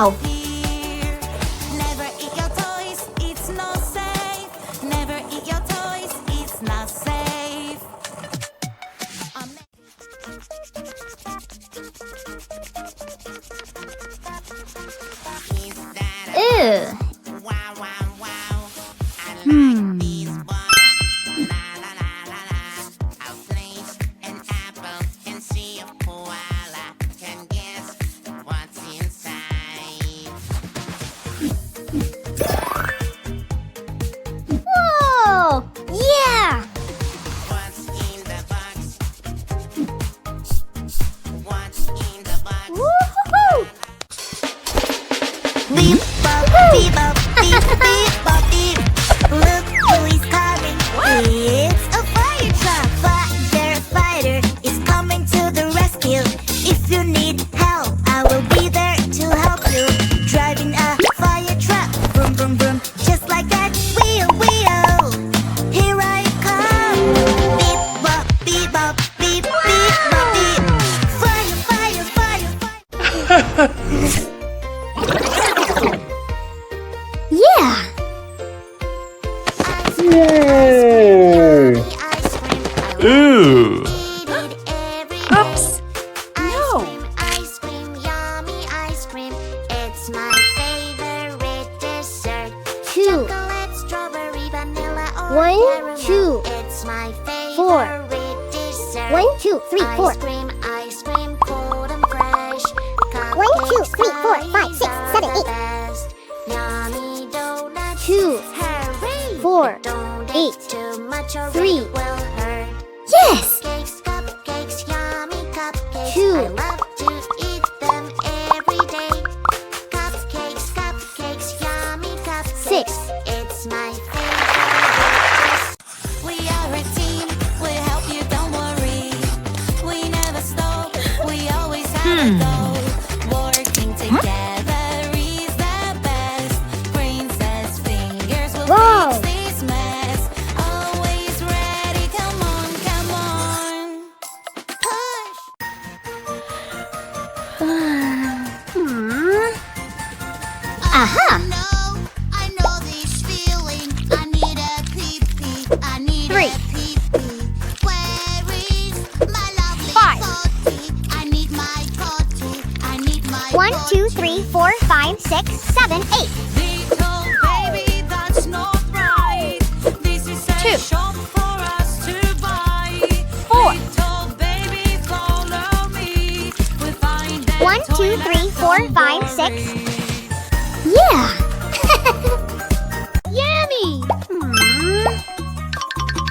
Wow! Never eat your toys, it's not safe. Never eat your toys, it's not safe. Ew. Wow, wow, wow. I Hmm. these ones. La la la la la. I'll place an apple and see if koala can guess what's inside. Whoa! Yeah! What's in the box? What's in the box? Woohoo! Beep bop, beep bop, beep beep bop, beep. Look who is coming. It's a fire truck. Firefighter is coming to the rescue. If you need help, I will be there to help you. Driving a fire truck, boom boom boom, just like that. Wheel wheel, here I come. Beep bop, beep bop, beep beep bop, beep. Fire fire fire fire. Yeah! Ooh. Oops! No! Ice cream, yummy ice cream. It's my favorite dessert. 2, Chocolate, strawberry, vanilla, or 1, caramel. 2, It's my 4. favorite dessert. 1, 2, 3, 4. Ice cream, cold and fresh. 1, 2, 3, 4, 5, 6, 7, 8. Best. Yummy donuts. 2, Hurry! 4, Don't 8, eat too much or 3. it will hurt. Yes! Cupcakes, cupcakes, yummy cupcakes. 2. I love to eat them every day. Cupcakes, cupcakes, yummy cupcakes. 6. It's my favorite. We are a team. We'll help you, don't worry. We never stop. We always have a goal. Working together is the best. Princess fingers will Whoa. fix this mess. Always ready. Come on, come on. Push. Aha! I know this feeling. I need a pee-pee. I need 3. a pee-pee. Where is my lovely 5. potty? I need my potty. I need my 1, 2, potty. 3, 4, 5, 6, 7, 8. Little baby, that's not right. This is a 2. shop for us to buy. 4. Little baby, follow me. We find that 1, 2, 3, 4, 5, 6. Yeah! Yummy!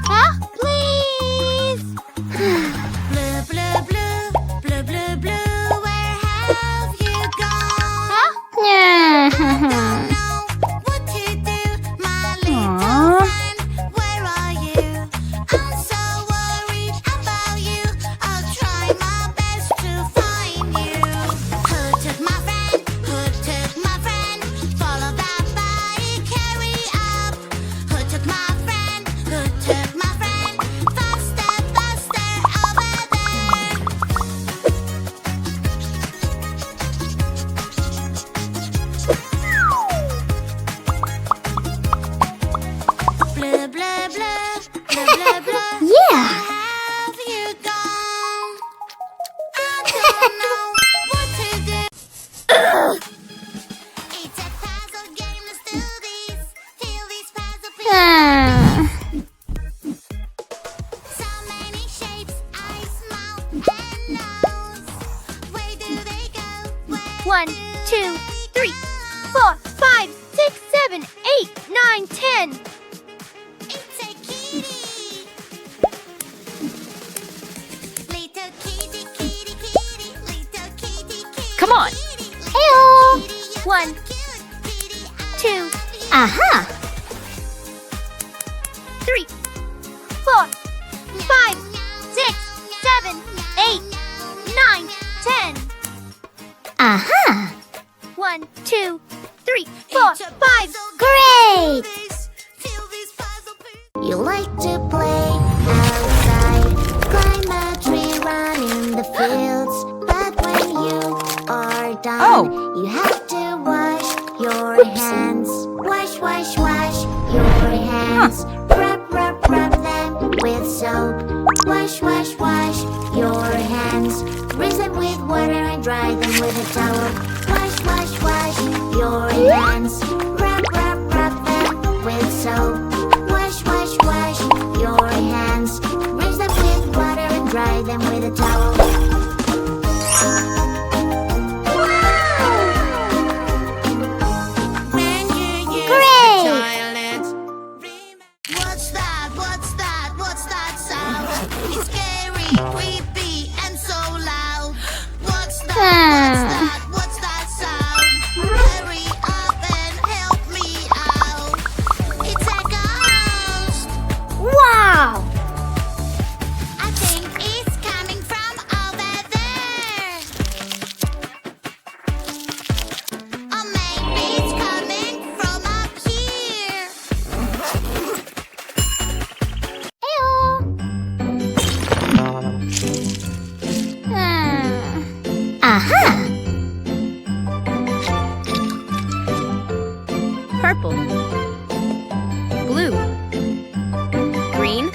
Huh? Please! Blue, blue, blue, blue, blue, blue. Where have you gone? Huh? Don't know what to do, my little Aw. friend. Where are you? I'm so worried about you. I'll try my best to find you. Who took my friend? Who took my friend? Follow that bike, carry up. Who took my friend? Who took my friend? Faster, faster, over there. Blue, blue, blue, blue, blue, blue. Yeah! Where have you gone? I don't know what to do. It's a puzzle game. Let's do this. Feel this puzzle piece. So many shapes, eyes, mouth, and nose. Where do they go? Where 1, do 2, they 3, go? 4, 5, 6, 7, 8, 9, 10. It's a kitty. Little kitty, kitty, kitty. Little kitty, kitty. Come on. Kitty, Ew. kitty, you're 1, so cute. Kitty, I 2. love you. Aha! 3, 4, 5, 6, 7, 8, 9, 10. Aha! 1, 2, 3, 4, It's a 5. puzzle Great! game. Feel this puzzle piece. You like to play outside, climb a tree, run in the fields. But when you are done, you have to your hands. Wash, wash, wash your hands. Rub, rub, rub them with soap. Wash, wash, wash your hands. Rinse them with water and dry them with a towel. Wash, wash, wash your hands. Rub, rub, rub them with soap. Wash, wash, wash your hands. Rinse them with water and dry them with a towel. What's that? What's that? What's that sound? It's scary, creepy, and so loud. What's that? What's that sound? Hurry up and help me out. It's a ghost. Wow! I think it's coming from over there. Or maybe it's coming from up here. Aha! Purple, blue, green,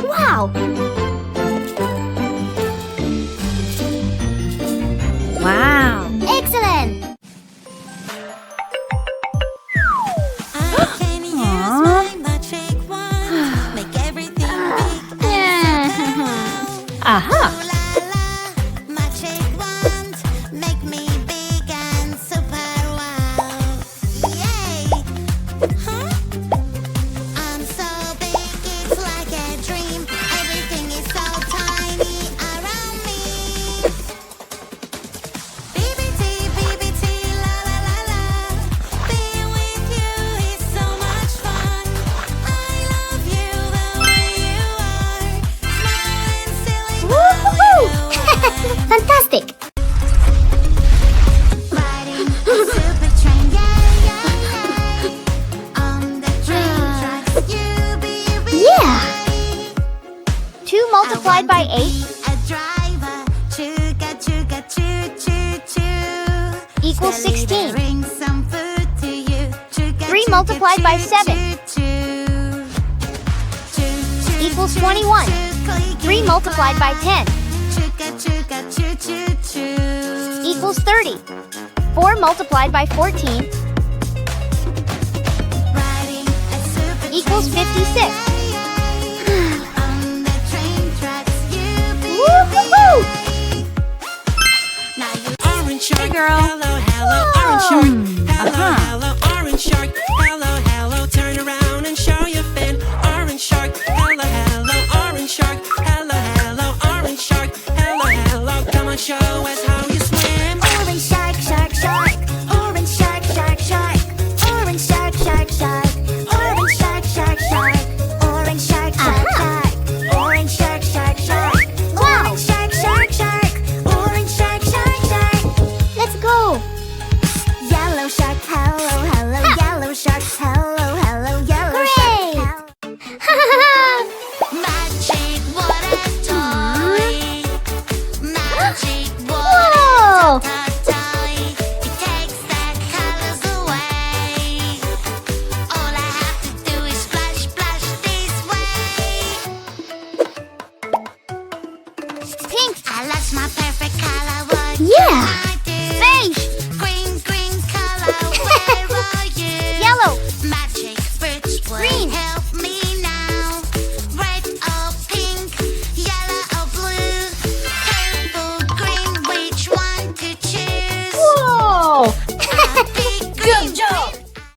Wow! wow, Excellent! I can use my magic wand, make everything big and super aha, Ooh la la, magic wand, make me big and super wow. Yay! Huh? I'm so big, it's like a dream. Everything is so tiny around me. BBT, BBT, la la la la. Being with you is so much fun. I love you the way you are. Smile and silly Woohoo! while Fantastic! riding a super train, yay, yay, yay. On the train tracks, you be Yeah. 2 multiplied by 8 a driver, choo-ga, choo-ga, choo, choo, choo. equals 16. Delivering some food to you. Choo-ga, 3 choo-ga, multiplied by choo, 7 choo, choo. Choo, choo, equals choo, 21. choo, clicky, 3 multiplied by 10 Choo-ga, choo-ga, choo, choo, choo. equals 30. 4 multiplied by 14 Riding a super equals train, 56. yay, yay. On the train tracks, you be Woohoo! now you Orange shark, girl. hello, hello, orange shark.